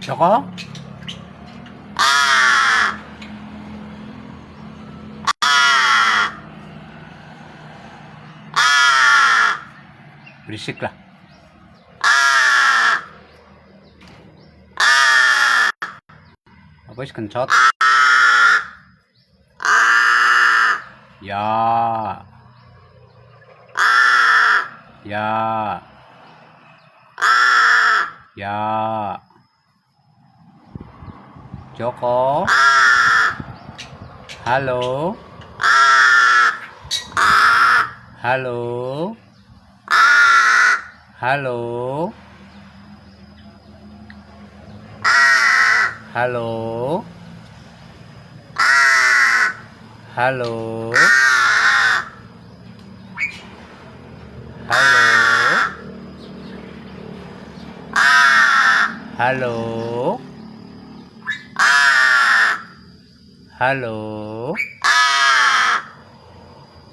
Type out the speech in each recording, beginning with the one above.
Joko? Berisik lah. Apa sih kencot? Ya. Ya. Ya. Joko? Halo? Halo? Halo? Halo? Halo? Halo? Halo? Halo?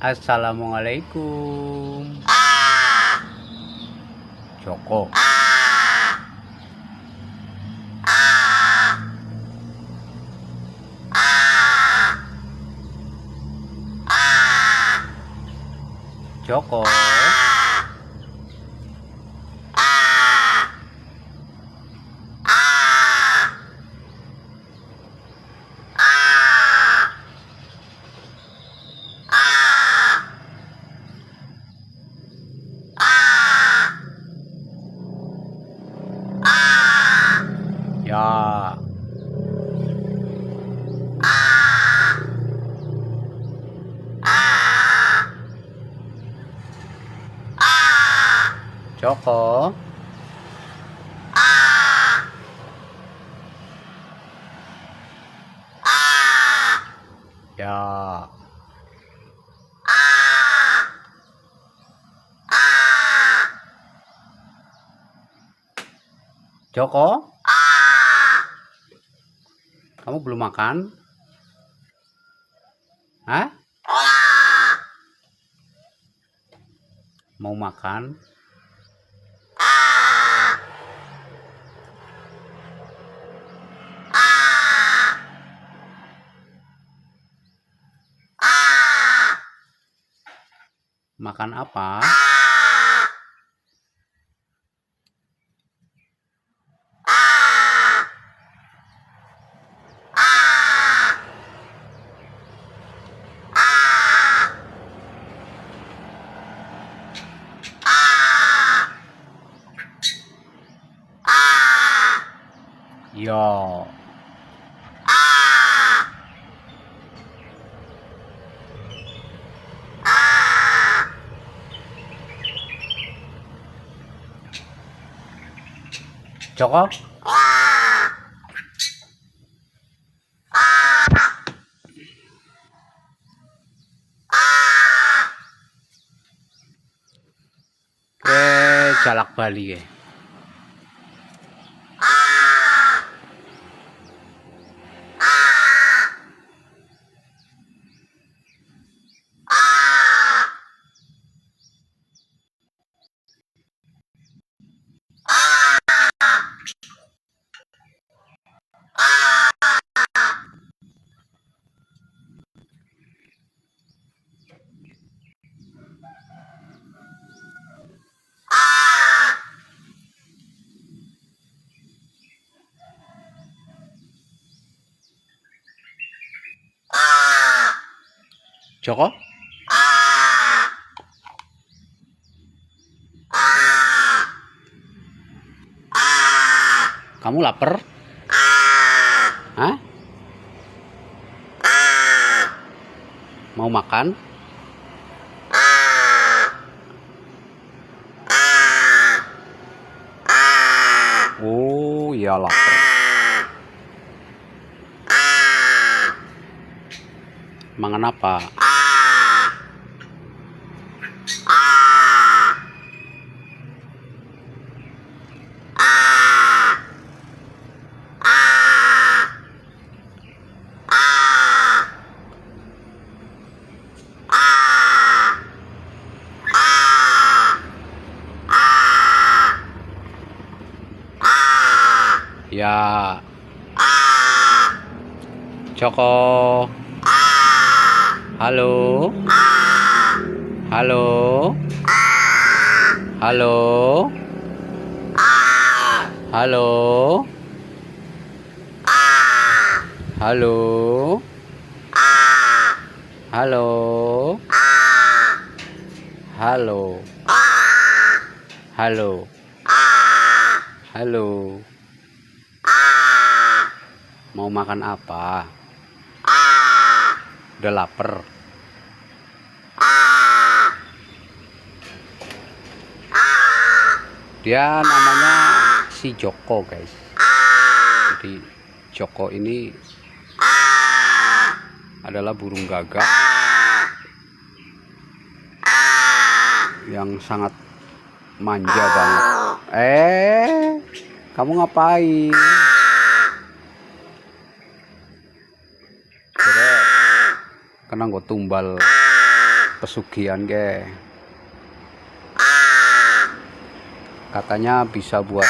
Assalamualaikum. Joko. Joko. Ya. Joko. Ya. Joko? Kamu belum makan? Hah? Mau makan? Makan apa? Yo. Joko? Jalak Bali ya. Joko? Kamu lapar? Hah? Mau makan? Oh, ya lapar. Mangan apa? Ya. Joko. Halo. Halo. Halo. Halo. Halo. Halo. Halo. Halo. Halo. Mau makan apa? Udah lapar. Dia namanya si Joko, guys. Jadi Joko ini adalah burung gagak yang sangat manja banget. Kamu ngapain? Kena gue tumbal pesugihan, ke katanya bisa buat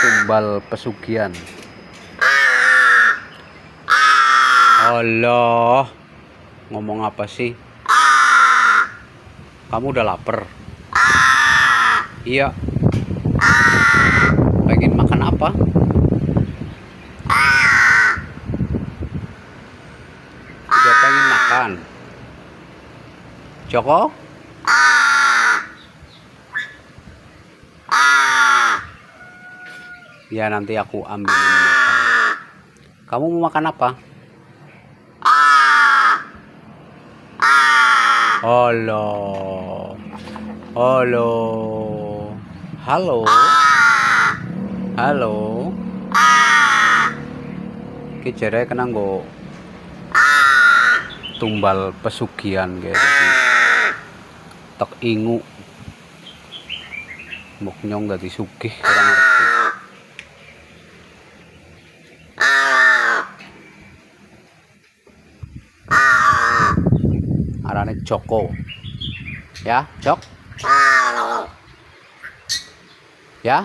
tumbal pesugihan. Allah, ngomong apa sih? Kamu udah lapar? Iya. Pengen makan apa? Udah pengen makan? Joko? Ya, nanti aku ambilin makan. Kamu mau makan apa? Halo. Halo. Halo. Halo. Ki jere kena nggo tumbal pesugihan, guys. Tek ingu. Mbok nyong dadi sugih ora ngerti. Arane Joko. Ya, Jok. Ya.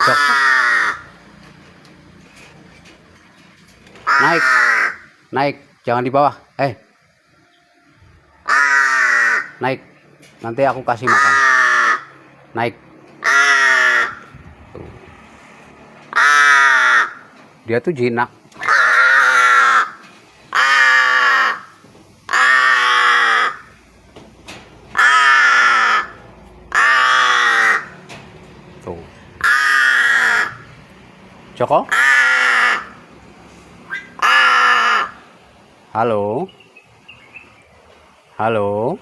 Jok. Naik. Naik, jangan di bawah. Naik. Nanti aku kasih makan. Naik. Tuh. Dia tuh jinak. Tuh. Joko? Halo? Halo?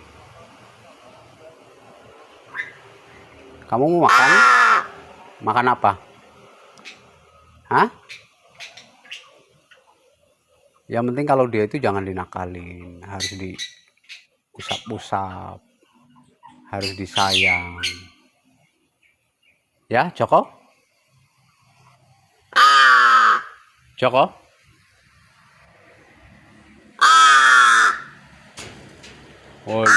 Kamu mau makan? Makan apa? Hah? Yang penting kalau dia itu jangan dinakalin, harus diusap-usap, harus disayang. Ya, Joko? Joko? Oh,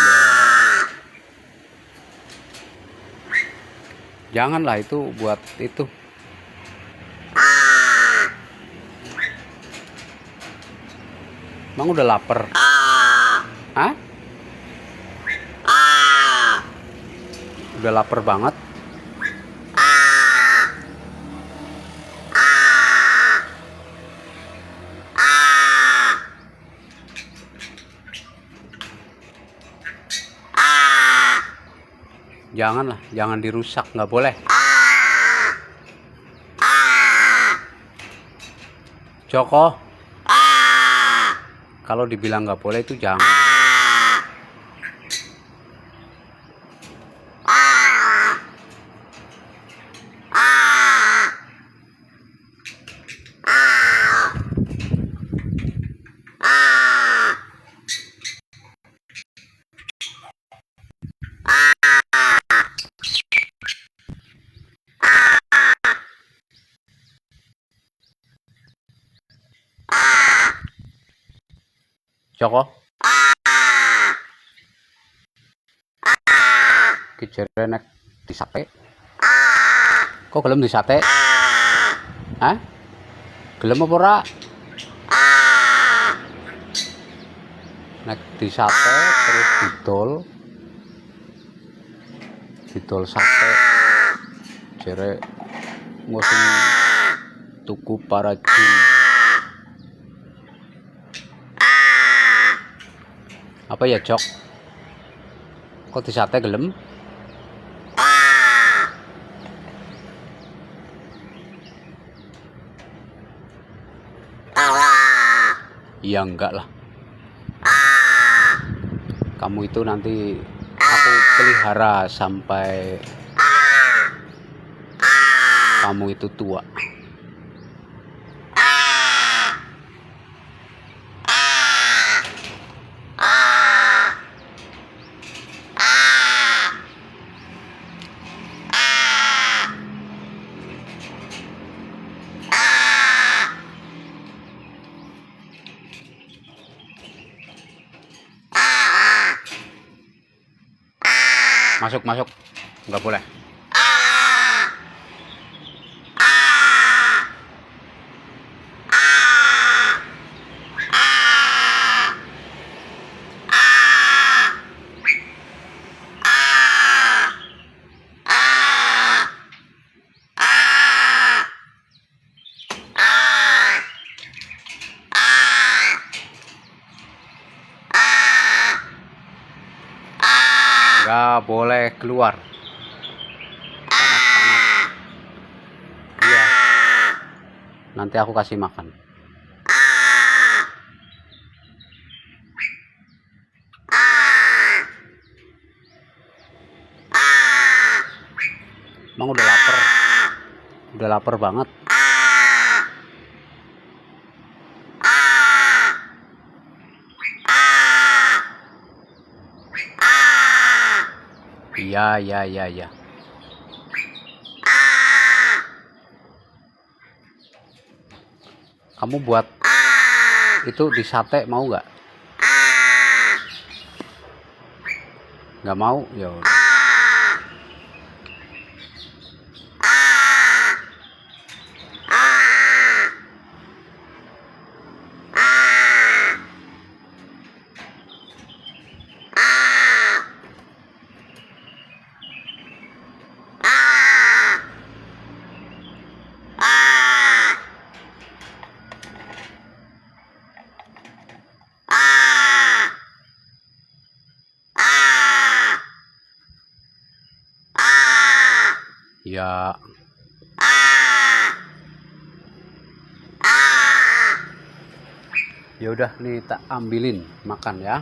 janganlah, itu buat itu. Emang udah lapar? Hah? Udah lapar banget? Janganlah, jangan dirusak, nggak boleh. Joko, kalau dibilang nggak boleh itu jangan. Joko, kejere nek disate. Kok gelem disate? Hah? Gelem apa ora? Nek di sate terus didol sate jere musim tuku para jin. Apa ya, Jok? Kok di sate gelem? Ya enggak lah. Kamu itu nanti aku pelihara sampai kamu itu tua. Masuk, nggak boleh. Nggak boleh keluar. Panas-panas. Iya. Nanti aku kasih makan. Emang udah lapar? Udah lapar banget. Iya. Kamu buat itu di sate mau nggak? Nggak mau? Ya udah. Ya. Ya udah nih tak ambilin makan ya.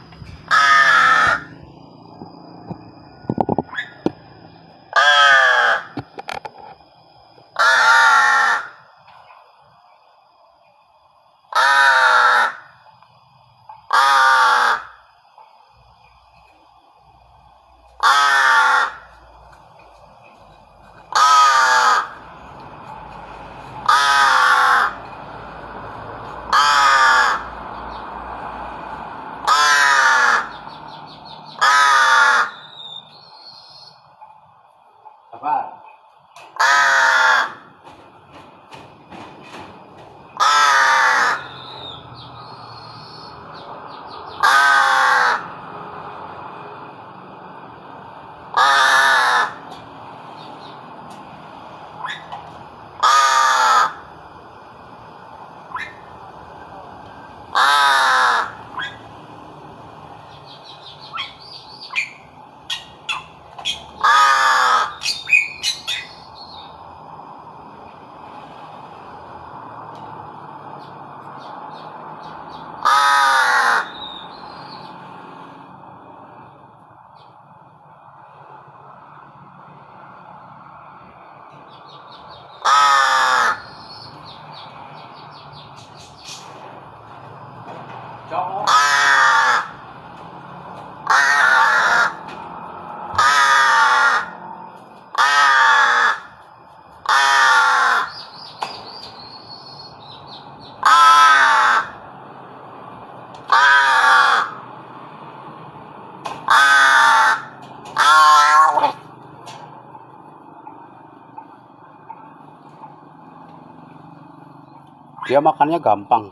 Dia makannya gampang,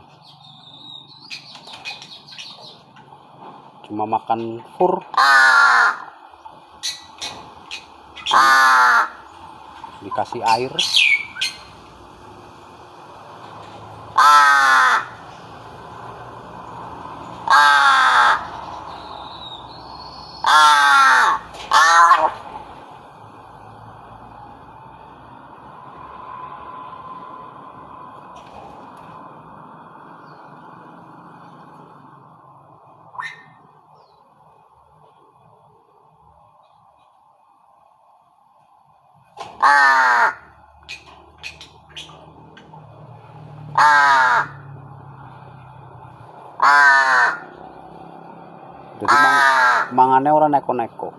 cuma makan fur. Dikasih air. Jadi mangane ora neko-neko.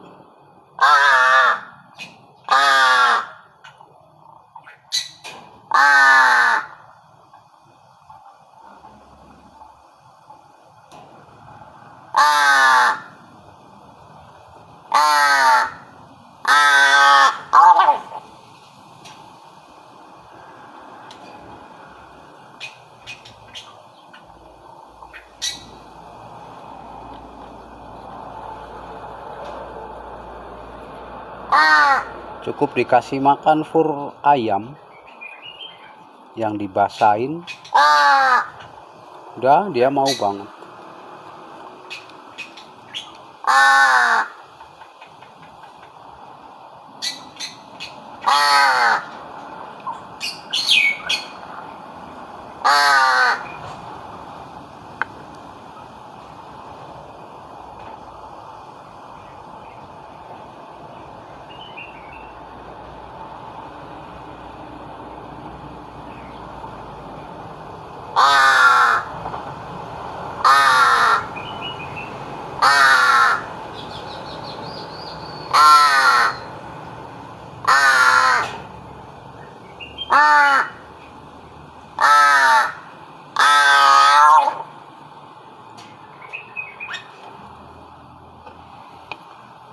Cukup dikasih makan fur ayam yang dibasahin, udah dia mau banget.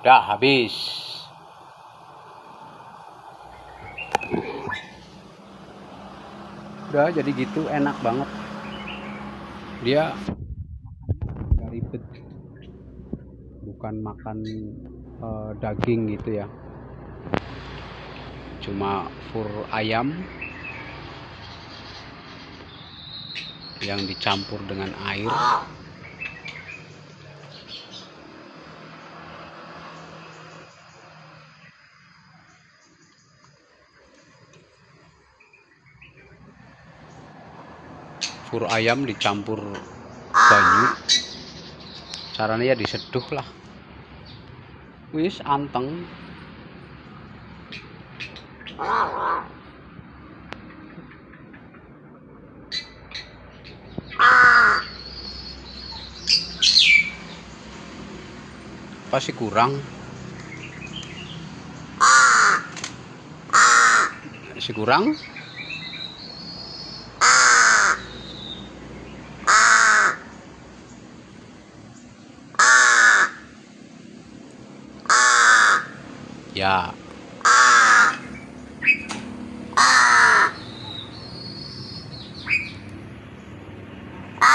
Udah habis. Udah jadi gitu, enak banget. Dia gak ribet, bukan makan daging gitu ya, cuma fur ayam yang dicampur dengan air. Fur ayam dicampur banyu, caranya ya diseduh lah, wis anteng. Pasti kurang, masih kurang. Ya.